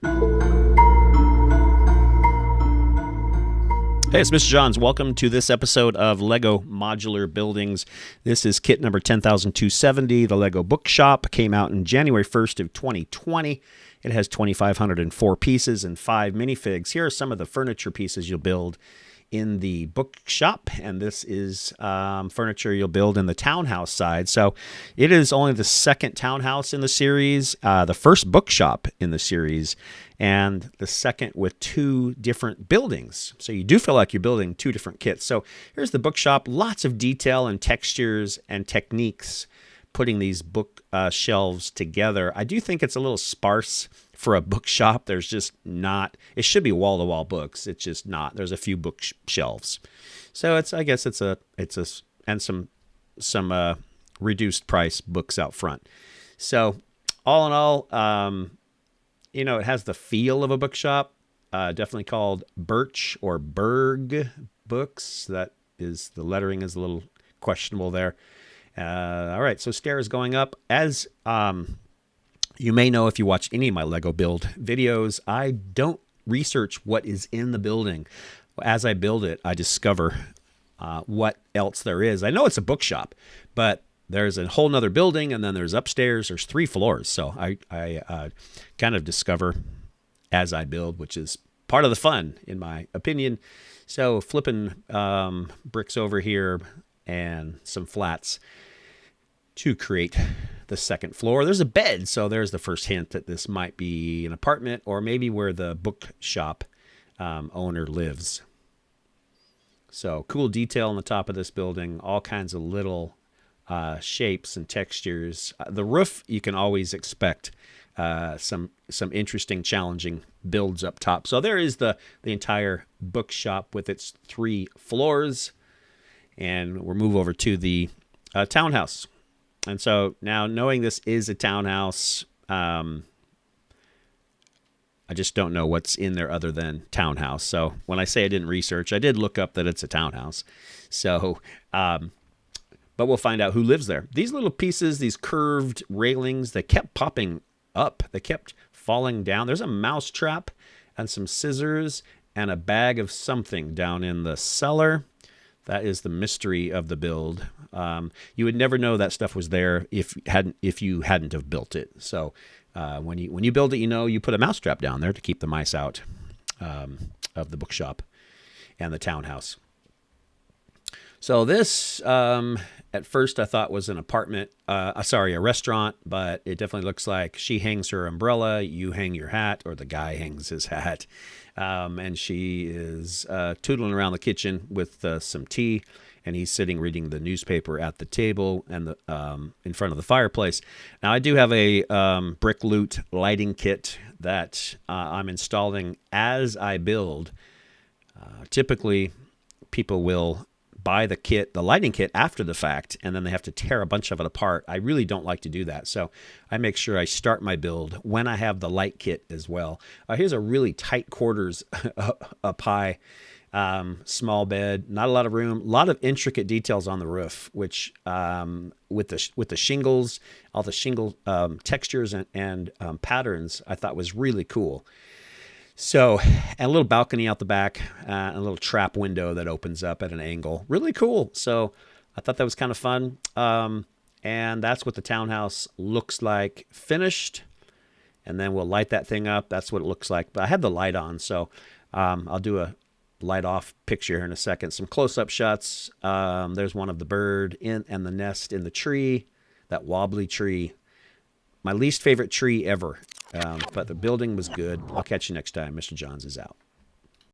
Hey, it's Mr. Johns. Welcome to this episode of Lego Modular Buildings. This is kit number 10,270. The Lego Bookshop came out in January 1st of 2020. It has 2,504 pieces and 5 minifigs. Here are some of the furniture pieces you'll build in the bookshop, and this is furniture you'll build in the townhouse side. So it is only the second townhouse in the series, the first bookshop in the series, and the second with 2 different buildings. So you do feel like you're building 2 different kits. So here's the bookshop, lots of detail and textures and techniques putting these book shelves together. I do think it's a little sparse for a bookshop. There's just not, it should be wall-to-wall books. It's just not. There's a few bookshelves. So I guess it's and some reduced price books out front. So all in all, it has the feel of a bookshop, definitely called Birch or Berg books. That is, the lettering is a little questionable there. All right, so stairs going up. As you may know if you watch any of my Lego build videos, I don't research what is in the building. As I build it, I discover what else there is. I know it's a bookshop, but there's a whole nother building, and then there's upstairs. There's 3 floors, so I kind of discover as I build, which is part of the fun, in my opinion. So flipping bricks over here and some flats to create the second floor. There's a bed, so there's the first hint that this might be an apartment or maybe where the bookshop owner lives. So cool detail on the top of this building, all kinds of little shapes and textures. The roof, you can always expect some interesting, challenging builds up top. So there is the entire bookshop with its 3 floors. And we'll move over to the townhouse. And so now, knowing this is a townhouse, I just don't know what's in there other than townhouse. So when I say I didn't research, I did look up that it's a townhouse. So, but we'll find out who lives there. These little pieces, these curved railings, they kept popping up. They kept falling down. There's a mouse trap and some scissors and a bag of something down in the cellar. That is the mystery of the build. You would never know that stuff was there if you hadn't have built it. So when you build it, you put a mousetrap down there to keep the mice out of the bookshop and the townhouse. So this, at first I thought was an apartment, a restaurant, but it definitely looks like she hangs her umbrella, you hang your hat, or the guy hangs his hat. And she is tootling around the kitchen with some tea, and he's sitting reading the newspaper at the table and in front of the fireplace. Now, I do have a brick loot lighting kit that I'm installing as I build. Typically, people will buy the lighting kit after the fact, and then they have to tear a bunch of it apart. I really don't like to do that. So I make sure I start my build when I have the light kit as well. Here's a really tight quarters up high, small bed, not a lot of room, a lot of intricate details on the roof, which with the shingles, all the shingle textures and patterns, I thought was really cool. So, and a little balcony out the back, a little trap window that opens up at an angle. Really cool. So I thought that was kind of fun. And that's what the townhouse looks like finished. And then we'll light that thing up. That's what it looks like. But I had the light on, so I'll do a light off picture here in a second. Some close-up shots. There's one of the bird and the nest in the tree, that wobbly tree. My least favorite tree ever. But the building was good. I'll catch you next time. Mr. Johns is out.